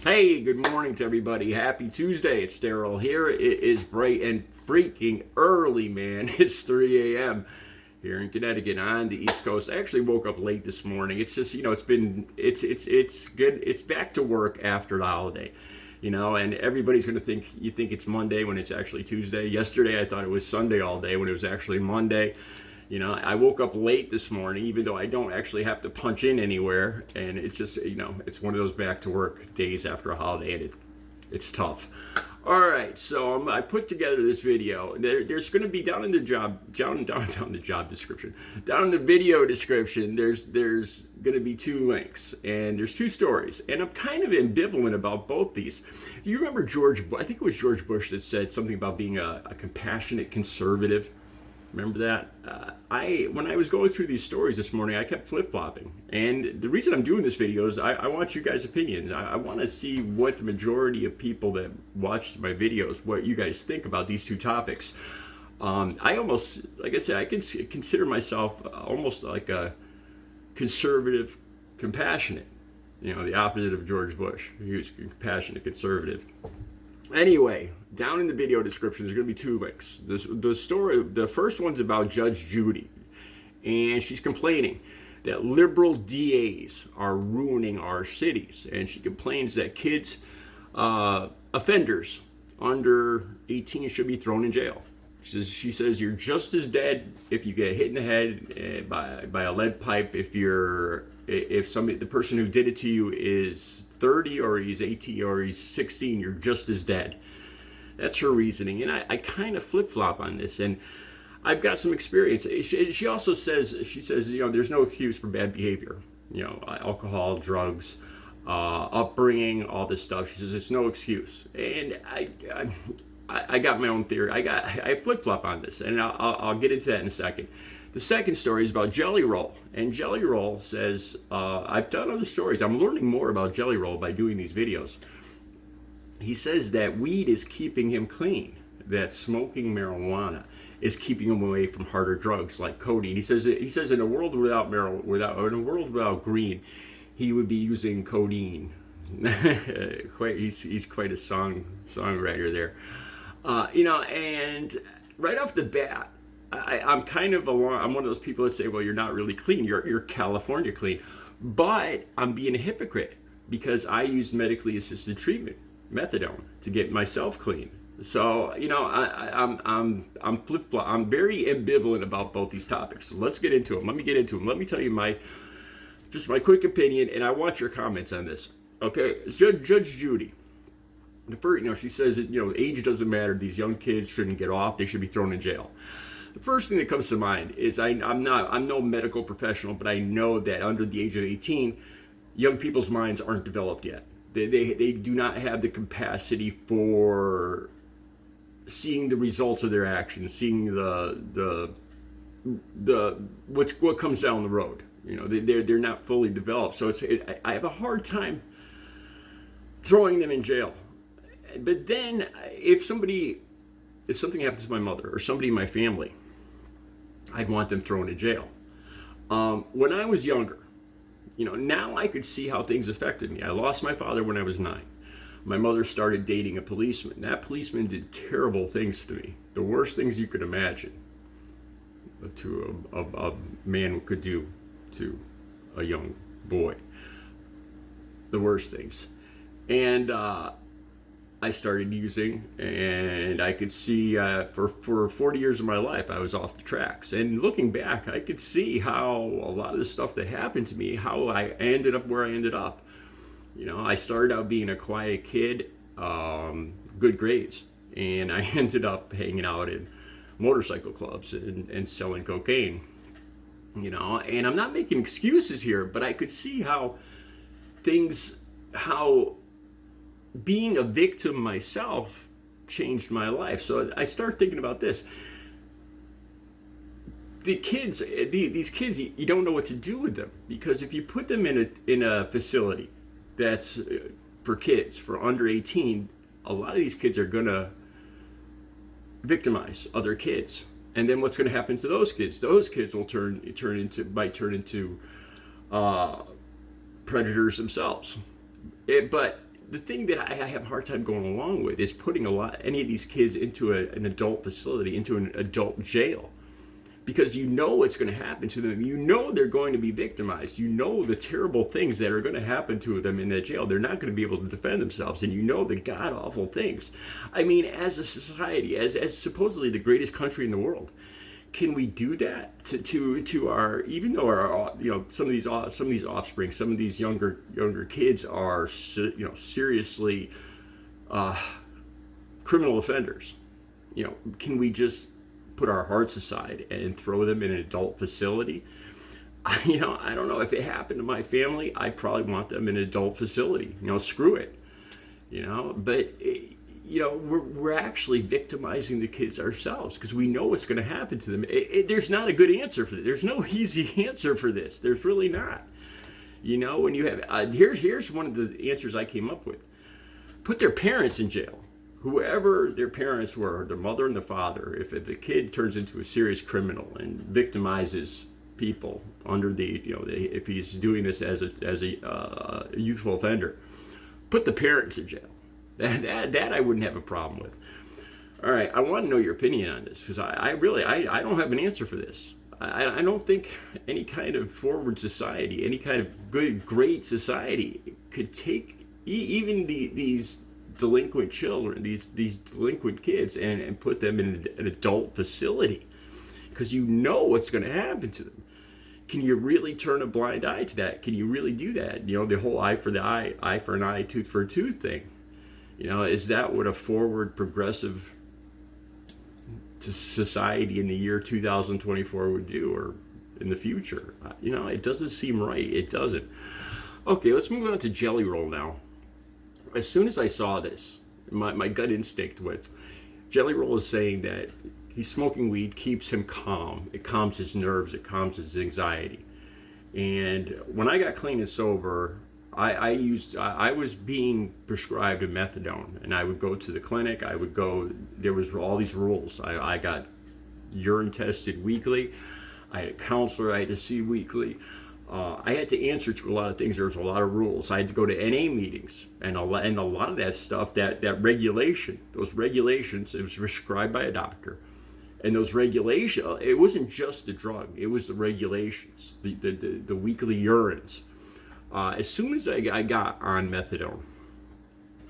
Hey, good morning to everybody. Happy Tuesday. It's Daryl here. It is bright and freaking early, man. It's 3 a.m. here in Connecticut on the East Coast. I actually woke up late this morning. It's just, it's good. It's back to work after the holiday, and everybody's going to think you think it's Monday when it's actually Tuesday. Yesterday, I thought it was Sunday all day when it was actually Monday. I woke up late this morning, even though I don't actually have to punch in anywhere. And it's just, it's one of those back to work days after a holiday, and it's tough. All right, so I put together this video. There's going to be down in the job description, down in the video description. There's going to be two links, and there's two stories, and I'm kind of ambivalent about both these. Do you remember I think it was George Bush that said something about being a compassionate conservative? Remember that? When I was going through these stories this morning, I kept flip-flopping. And the reason I'm doing this video is I want you guys' opinions. I want to see what the majority of people that watch my videos, what you guys think about these two topics. I almost, like I said, I can consider myself almost like a conservative compassionate. The opposite of George Bush. He was a compassionate conservative. Anyway, down in the video description, there's going to be two links. The first one's about Judge Judy, and she's complaining that liberal DAs are ruining our cities, and she complains that kids, offenders under 18 should be thrown in jail. She says you're just as dead if you get hit in the head by a lead pipe if the person who did it to you is 30 or he's 18 or he's 16, you're just as dead. That's her reasoning, and I kind of flip-flop on this, and I've got some experience. She also says, there's no excuse for bad behavior, alcohol, drugs, upbringing, all this stuff. She says it's no excuse, and I got my own theory. I flip-flop on this, and I'll get into that in a second. The second story is about Jelly Roll, and Jelly Roll says, I've done other stories. I'm learning more about Jelly Roll by doing these videos. He says that weed is keeping him clean, that smoking marijuana is keeping him away from harder drugs like codeine. He says in a world without green, he would be using codeine. He's quite a songwriter there, and right off the bat, I'm one of those people that say, well, you're not really clean. You're California clean. But I'm being a hypocrite because I use medically assisted treatment, methadone, to get myself clean. So, I'm flip-flop. I'm very ambivalent about both these topics. So let's get into them. Let me get into them. Let me tell you my quick opinion, and I want your comments on this. Okay, Judge Judy. She says that, age doesn't matter. These young kids shouldn't get off. They should be thrown in jail. The first thing that comes to mind is I'm no medical professional, but I know that under the age of 18, young people's minds aren't developed yet. They do not have the capacity for seeing the results of their actions, seeing what comes down the road. They're not fully developed, so I have a hard time throwing them in jail. But then if something happens to my mother or somebody in my family, I'd want them thrown in jail. When I was younger, now I could see how things affected me. I lost my father when I was 9. My mother started dating a policeman. That policeman did terrible things to me, the worst things you could imagine to a man could do to a young boy. The worst things. And I started using, and I could see for 40 years of my life I was off the tracks. And looking back, I could see how a lot of the stuff that happened to me, how I ended up where I ended up. I started out being a quiet kid, good grades, and I ended up hanging out in motorcycle clubs and selling cocaine. And I'm not making excuses here, but I could see how being a victim myself changed my life. So I start thinking about this. These kids, you don't know what to do with them, because if you put them in a facility that's for kids, for under 18, a lot of these kids are gonna victimize other kids. And then what's going to happen to those kids? Those kids will might turn into predators themselves. But the thing that I have a hard time going along with is putting any of these kids into an adult facility, into an adult jail. Because you know what's going to happen to them. You know they're going to be victimized. You know the terrible things that are going to happen to them in that jail. They're not going to be able to defend themselves. And you know the god-awful things. I mean, as a society, as supposedly the greatest country in the world, can we do that to our, even though our, some of these offspring, some of these younger kids are, seriously criminal offenders? Can we just put our hearts aside and throw them in an adult facility? I don't know. If it happened to my family, I'd probably want them in an adult facility. Screw it. But we're actually victimizing the kids ourselves because we know what's going to happen to them. There's not a good answer for this. There's no easy answer for this. There's really not. When you have here's one of the answers I came up with: put their parents in jail. Whoever their parents were, their mother and the father, if the kid turns into a serious criminal and victimizes people under if he's doing this as a youthful offender, put the parents in jail. That I wouldn't have a problem with. All right, I want to know your opinion on this because I don't have an answer for this. I don't think any kind of forward society, any kind of great society could take even these delinquent children, these delinquent kids, and put them in an adult facility, because you know what's going to happen to them. Can you really turn a blind eye to that? Can you really do that? The whole eye for the eye for an eye, tooth for a tooth thing. Is that what a forward progressive society in the year 2024 would do, or in the future? It doesn't seem right. It doesn't. Okay, let's move on to Jelly Roll now. As soon as I saw this, my gut instinct was, Jelly Roll is saying that he's smoking weed keeps him calm. It calms his nerves. It calms his anxiety. And when I got clean and sober, I was being prescribed a methadone, and I would go to the clinic. There was all these rules. I got urine tested weekly. I had a counselor I had to see weekly. I had to answer to a lot of things. There was a lot of rules. I had to go to NA meetings, and a lot of that stuff, those regulations, it was prescribed by a doctor. And those regulations, it wasn't just the drug, it was the regulations, the weekly urines. As soon as I got on methadone,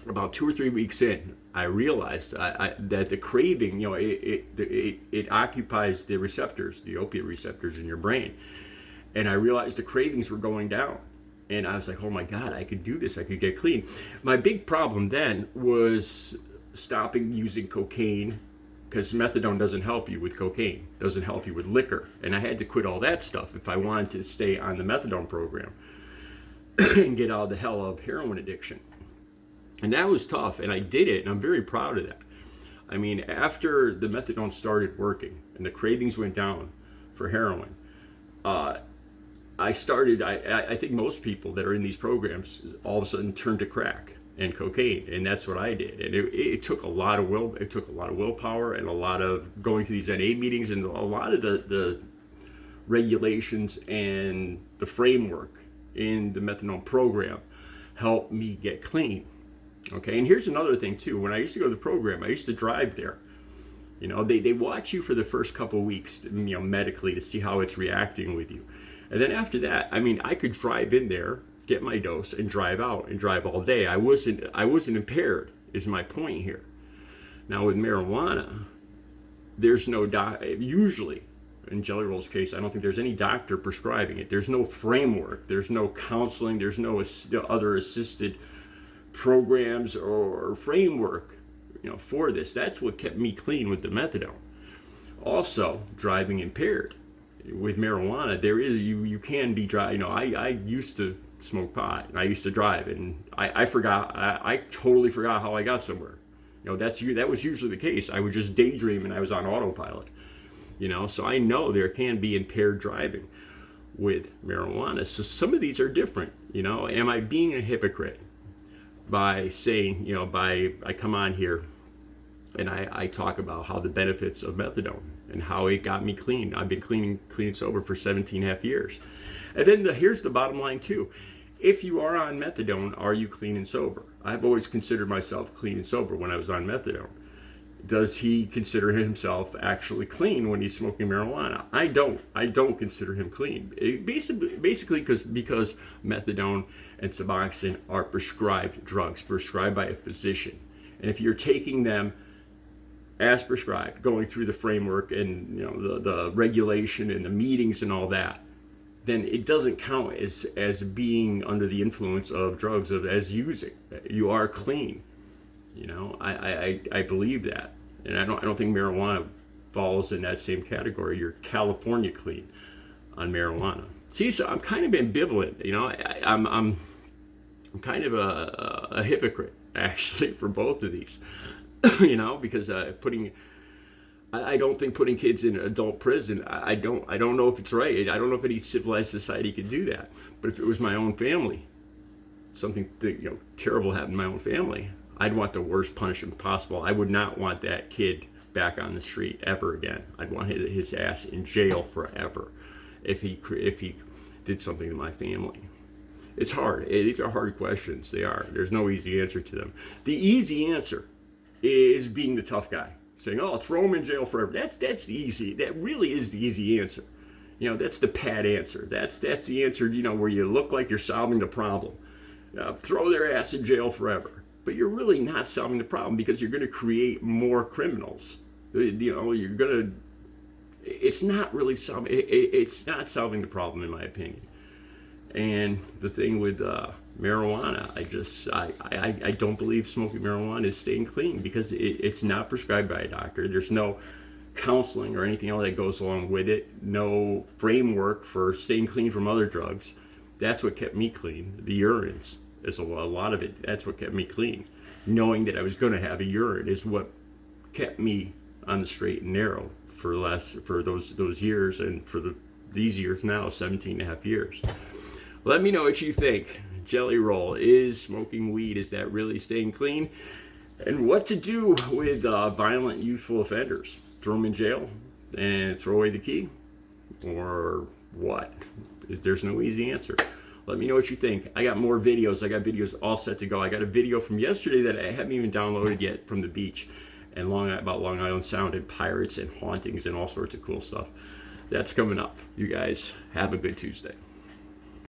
about 2 or 3 weeks in, I realized that the craving, it occupies the receptors, the opiate receptors in your brain. And I realized the cravings were going down. And I was like, oh my God, I could do this. I could get clean. My big problem then was stopping using cocaine, because methadone doesn't help you with cocaine, doesn't help you with liquor. And I had to quit all that stuff if I wanted to stay on the methadone program and get out of the hell of heroin addiction. And that was tough, and I did it, and I'm very proud of that. I mean, after the methadone started working and the cravings went down for heroin, I think most people that are in these programs all of a sudden turn to crack and cocaine, and that's what I did. And it took a lot of willpower, and a lot of going to these NA meetings, and a lot of the regulations and the framework in the methadone program helped me get clean. Okay, and here's another thing too. When I used to go to the program, I used to drive there. They watch you for the first couple of weeks, medically, to see how it's reacting with you. And then after that, I could drive in there, get my dose, and drive out, and drive all day. I wasn't impaired, is my point here. Now with marijuana, there's no usually, in Jelly Roll's case, I don't think there's any doctor prescribing it. There's no framework, there's no counseling, there's no other assisted programs or framework, for this. That's what kept me clean with the methadone. Also, driving impaired. With marijuana, there is you can be driving. I used to smoke pot, and I used to drive, and I forgot. I totally forgot how I got somewhere. That was usually the case. I would just daydream, and I was on autopilot. So I know there can be impaired driving with marijuana. So some of these are different. Am I being a hypocrite by saying, I come on here and I talk about how the benefits of methadone and how it got me clean. I've been clean and sober for 17 and a half years. And then here's the bottom line too. if you are on methadone, are you clean and sober? I've always considered myself clean and sober when I was on methadone. Does he consider himself actually clean when he's smoking marijuana? I don't. I don't consider him clean. Basically because methadone and Suboxone are prescribed drugs, prescribed by a physician. And if you're taking them as prescribed, going through the framework and the regulation and the meetings and all that, then it doesn't count as being under the influence of drugs, as using. You are clean. I believe that, and I don't think marijuana falls in that same category. You're California clean on marijuana. See, so I'm kind of ambivalent. I'm kind of a hypocrite actually for both of these. Because I don't think putting kids in adult prison. I don't know if it's right. I don't know if any civilized society could do that. But if it was my own family, something terrible happened in my own family, I'd want the worst punishment possible. I would not want that kid back on the street ever again. I'd want his ass in jail forever if he did something to my family. It's hard. These are hard questions. They are. There's no easy answer to them. The easy answer is being the tough guy, saying, "Oh, throw him in jail forever." That's the easy. That really is the easy answer. That's the pat answer. That's the answer. Where you look like you're solving the problem. Throw their ass in jail forever. But you're really not solving the problem, because you're going to create more criminals. You're going to. It's not really solving. It's not solving the problem, in my opinion. And the thing with marijuana, I don't believe smoking marijuana is staying clean, because it's not prescribed by a doctor. There's no counseling or anything else that goes along with it. No framework for staying clean from other drugs. That's what kept me clean. The urines is a lot of it. That's what kept me clean. Knowing that I was going to have a urine is what kept me on the straight and narrow for those years, and for these years now, 17 and a half years. Let me know what you think. Jelly Roll, is smoking weed, is that really staying clean? And what to do with violent youthful offenders? Throw them in jail and throw away the key? Or what? There's no easy answer. Let me know what you think. I got more videos. I got videos all set to go. I got a video from yesterday that I haven't even downloaded yet from the beach, and about Long Island Sound and pirates and hauntings and all sorts of cool stuff. That's coming up. You guys have a good Tuesday.